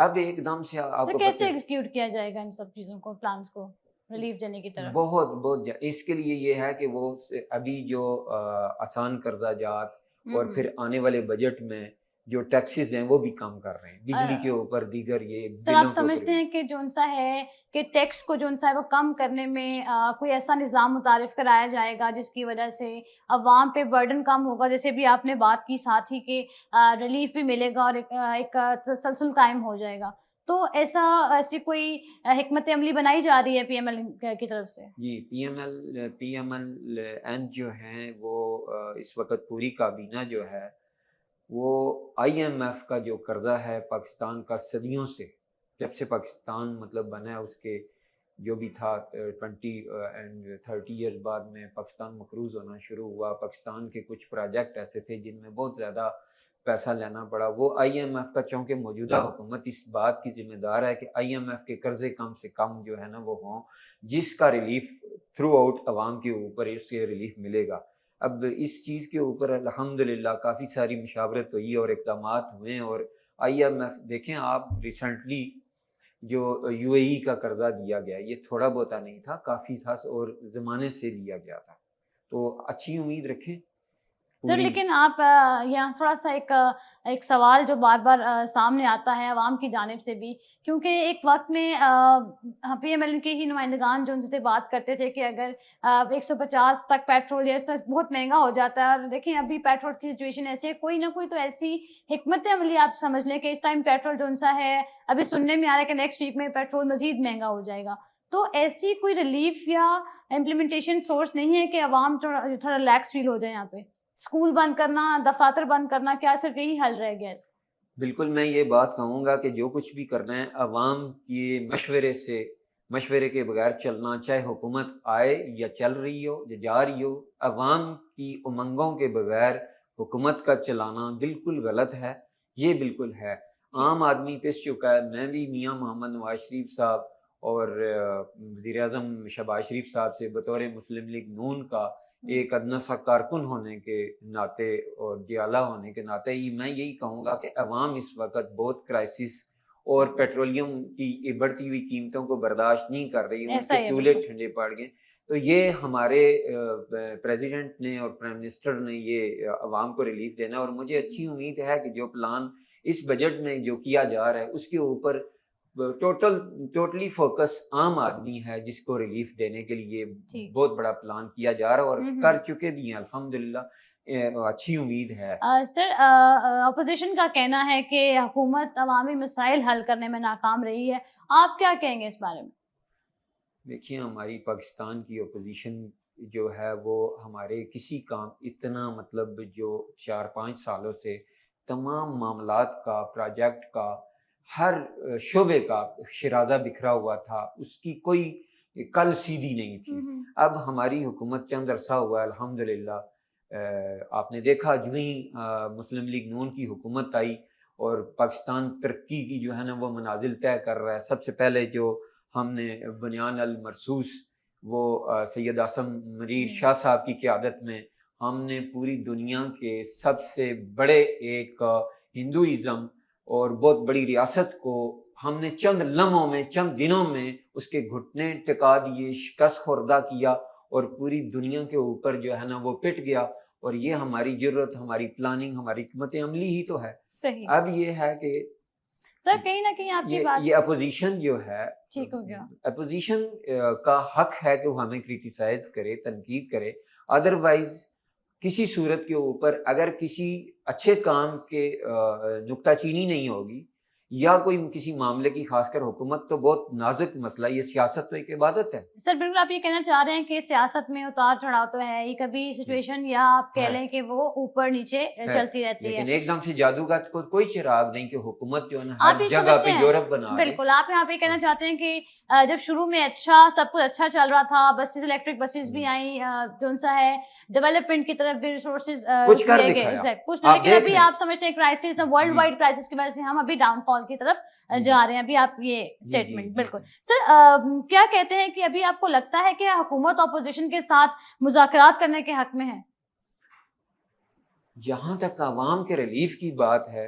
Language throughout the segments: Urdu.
اب ایک دم سے آپ تو کو کیسے پتہ ایگزیکیوٹ کیا جائے گا ان سب چیزوں کو، پلانس کو ریلیف دینے کی طرف؟ بہت اس کے لیے یہ ہے کہ وہ ابھی جو آسان کردہ جات اور پھر آنے والے بجٹ میں جو ٹیکسز ہیں وہ بھی کم کر رہے ہیں، بجلی کے اوپر، دیگر یہ سر آپ بلوں کے اوپر سمجھتے ہیں کہ جون سا ہے کہ ٹیکس کو جون سا ہے وہ کم کرنے میں کوئی ایسا نظام متعارف کرایا جائے گا جس کی وجہ سے عوام پہ برڈن کم ہوگا، جیسے بھی آپ نے بات کی ساتھ ہی کہ ریلیف بھی ملے گا اور ایک تسلسل قائم ہو جائے گا، تو ایسی کوئی حکمت عملی بنائی جا رہی ہے پی ایم ایل کی طرف سے؟ جی، پی ایم ایل این جو ہیں وہ اس وقت پوری کابینہ جو ہے وہ آئی ایم ایف کا جو قرضہ ہے پاکستان کا صدیوں سے، جب سے پاکستان مطلب بنا ہے، اس کے جو بھی تھا 20 اینڈ 30 ایئرز بعد میں پاکستان مقروض ہونا شروع ہوا. پاکستان کے کچھ پروجیکٹ ایسے تھے جن میں بہت زیادہ پیسہ لینا پڑا. وہ آئی ایم ایف کا، چونکہ موجودہ حکومت اس بات کی ذمہ دار ہے کہ آئی ایم ایف کے قرضے کم سے کم جو ہے نا وہ ہوں، جس کا ریلیف تھرو آؤٹ عوام کے اوپر اس سے ریلیف ملے گا. اب اس چیز کے اوپر الحمدللہ کافی ساری مشاورت ہوئی اور اقدامات ہوئے، اور آئی ایم ایف دیکھیں آپ ریسنٹلی جو یو اے ای کا قرضہ دیا گیا یہ تھوڑا بہت نہیں تھا، کافی تھا اور زمانے سے لیا گیا تھا. تو اچھی امید رکھیں. سر لیکن آپ یہاں تھوڑا سا ایک سوال جو بار بار سامنے آتا ہے عوام کی جانب سے بھی، کیونکہ ایک وقت میں پی ایم ایل کے ہی نمائندگان جو ان سے بات کرتے تھے کہ اگر 150 تک پیٹرول یا اس طرح بہت مہنگا ہو جاتا ہے، اور دیکھیں ابھی پیٹرول کی سچویشن ایسی ہے، کوئی نہ کوئی تو ایسی حکمت عملی آپ سمجھ لیں کہ اس ٹائم پیٹرول جو سا ہے، ابھی سننے میں آ رہا ہے کہ نیکسٹ ویک میں پیٹرول مزید مہنگا ہو جائے گا، تو ایسی کوئی ریلیف یا امپلیمنٹیشن سورس نہیں ہے کہ عوام تھوڑا ریلیکس فیل ہو جائے؟ یہاں پہ اسکول بند کرنا، دفاتر بند کرنا، کیا صرف یہی حل رہ گیا ہے؟ بالکل میں یہ بات کہوں گا کہ جو کچھ بھی کرنا ہے عوام کے مشورے کے بغیر چلنا، چاہے حکومت آئے یا چل رہی ہو یا جا رہی ہو، عوام کی امنگوں کے بغیر حکومت کا چلانا بالکل غلط ہے. یہ بالکل ہے، عام آدمی پس چکا ہے. میں بھی میاں محمد نواز شریف صاحب اور وزیر اعظم شہباز شریف صاحب سے بطور مسلم لیگ نون کا ایک ادنا سا کارکن ہونے کے ناطے اور دیالہ ہونے کے ناطے میں یہی کہوں گا کہ عوام اس وقت بہت کرائسس اور پیٹرولیم کی بڑھتی ہوئی قیمتوں کو برداشت نہیں کر رہی، ان کے چولہے ٹھنڈے پڑ گئے. تو یہ ہمارے پریزیڈنٹ نے اور پرائم منسٹر نے یہ عوام کو ریلیف دینا، اور مجھے اچھی امید ہے کہ جو پلان اس بجٹ میں جو کیا جا رہا ہے اس کے اوپر ٹوٹلی فوکس عام آدمی ہے، جس کو ریلیف دینے کے لیے بہت بڑا پلان کیا جا رہا ہے اور کر چکے بھی ہیں الحمدللہ. اچھی امید ہے. سر اپوزیشن کا کہنا ہے کہ حکومت عوامی مسائل حل کرنے میں ناکام رہی ہے، آپ کیا کہیں گے اس بارے میں؟ دیکھیے ہماری پاکستان کی اپوزیشن جو ہے وہ ہمارے کسی کام اتنا مطلب جو 4-5 سالوں سے تمام معاملات کا، پروجیکٹ کا، ہر شعبے کا شرازہ بکھرا ہوا تھا، اس کی کوئی کل سیدھی نہیں تھی. اب ہماری حکومت چند عرصہ ہوا ہے الحمدللہ. آپ نے دیکھا جو ہی مسلم لیگ نون کی حکومت آئی اور پاکستان ترقی کی جو ہے نا وہ منازل طے کر رہا ہے. سب سے پہلے جو ہم نے بنیان المرصوص وہ سید اعظم مرید شاہ صاحب کی قیادت میں ہم نے پوری دنیا کے سب سے بڑے ایک ہندوازم اور بہت بڑی ریاست کو ہم نے چند لمحوں میں، چند دنوں میں اس کے گھٹنے ٹکا دیے، شکست خوردہ کیا، اور پوری دنیا کے اوپر جو ہے نا وہ پٹ گیا. اور یہ ہماری ضرورت، ہماری پلاننگ، ہماری حکمت عملی ہی تو ہے. صحیح. اب یہ ہے کہ سر کہیں نہ کہیں آپ کی بات، یہ اپوزیشن جو ہے، ٹھیک ہو گیا، اپوزیشن کا حق ہے کہ وہ ہمیں کرٹیسائز کرے، تنقید کرے. ادروائز کسی صورت کے اوپر اگر کسی اچھے کام کے نکتہ چینی نہیں ہوگی یا کوئی کسی معاملے کی، خاص کر حکومت تو بہت نازک مسئلہ، یہ سیاست تو ایک عبادت ہے. سر بالکل آپ یہ کہنا چاہ رہے ہیں کہ سیاست میں اتار چڑھاؤ تو ہے ہی، کبھی سچویشن یا آپ کہہ لیں کہ وہ اوپر نیچے چلتی رہتی ہے، لیکن ایک دم سے جادو کا کوئی چراغ نہیں کہ حکومت جو ہے نا ہر جگہ پہ یورپ بنا دے. بالکل آپ یہاں پہ کہنا چاہتے ہیں کہ جب شروع میں اچھا سب کچھ اچھا چل رہا تھا، بسز، الیکٹرک بسز بھی آئیں، جو سا ہے ڈیولپمنٹ کی طرف بھی ریسورسز دیے گئے کچھ، لیکن ابھی آپ سمجھتے ہیں کرائسس، ورلڈ وائڈ کرائسس کی وجہ سے ہم ابھی ڈاؤن فال کی طرف جا رہے ہیں. ابھی آپ یہ اسٹیٹمنٹ بالکل سر کیا کہتے ہیں کہ ابھی آپ کو لگتا ہے کہ حکومت اپوزیشن کے ساتھ مذاکرات کرنے کے حق میں ہے؟ جہاں تک عوام کے ریلیف کی بات ہے،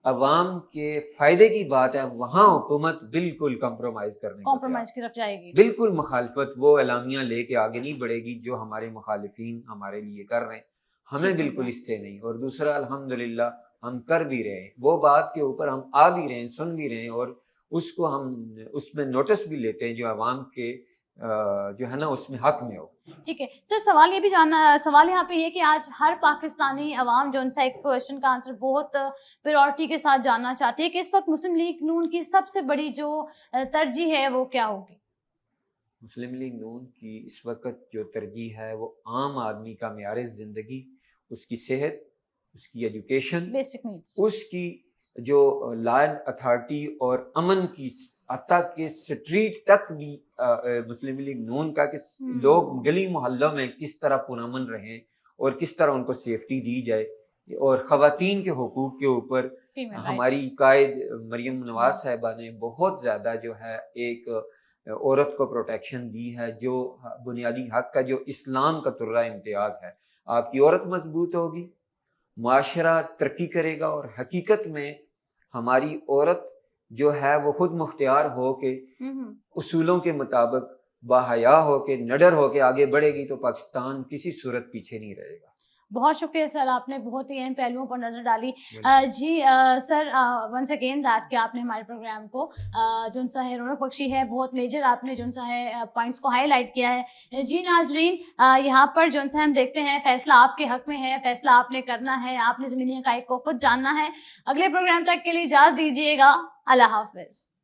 عوام کے فائدے کی بات ہے وہاں حکومت بالکل کمپرومائز کرنے کو کمپرومائز کی طرف جائے گی. بالکل مخالفت وہ اعلامیہ لے کے آگے نہیں بڑھے گی جو ہمارے مخالفین ہمارے لیے کر رہے ہیں. ہمیں بالکل اس سے نہیں. اور دوسرا الحمدللہ ہم کر بھی رہے ہیں, وہ بات کے اوپر ہم آ بھی رہے ہیں, سن بھی رہے ہیں, اور اس کو ہم اس میں نوٹس بھی لیتے ہیں جو عوام کے جو ہے نا اس میں حق میں ہو. ٹھیک ہے سر, سوال یہ بھی جاننا, سوال یہاں پہ یہ کہ آج ہر پاکستانی عوام جو ان سے ایک کوشچن کا آنسر بہت پریورٹی کے ساتھ جاننا چاہتی ہے کہ اس وقت مسلم لیگ نون کی سب سے بڑی جو ترجیح ہے وہ کیا ہوگی؟ مسلم لیگ نون کی اس وقت جو ترجیح ہے وہ عام آدمی کا معیار زندگی, اس کی صحت, اس کی ایجوکیشن, بیسک نیڈس, اس کی جو لا اینڈ اتھارٹی اور امن کی, حتیٰ کہ سٹریٹ تک بھی مسلم لیگ نون کا کہ لوگ گلی محلوں میں کس طرح پرامن رہیں اور کس طرح ان کو سیفٹی دی جائے. اور خواتین کے حقوق کے اوپر ہماری قائد مریم نواز صاحبہ نے بہت زیادہ جو ہے ایک عورت کو پروٹیکشن دی ہے, جو بنیادی حق کا جو اسلام کا ترہ امتیاز ہے. آپ کی عورت مضبوط ہوگی, معاشرہ ترقی کرے گا, اور حقیقت میں ہماری عورت جو ہے وہ خود مختار ہو کے اصولوں کے مطابق باحیا ہو کے نڈر ہو کے آگے بڑھے گی تو پاکستان کسی صورت پیچھے نہیں رہے گا. بہت شکریہ سر, آپ نے بہت ہی اہم پہلوؤں پر نظر ڈالی. جی سر, ونس اگین دیٹ کہ آپ نے ہمارے پروگرام کو جو سا ہے رونق بخشی ہے, بہت میجر آپ نے جو سا ہے پوائنٹس کو ہائی لائٹ کیا ہے. جی ناظرین, یہاں پر جو سا ہم دیکھتے ہیں فیصلہ آپ کے حق میں ہے, فیصلہ آپ نے کرنا ہے, آپ نے زمینی حقائق کو خود جاننا ہے. اگلے پروگرام تک کے لیے اجازت دیجیے گا. اللہ حافظ.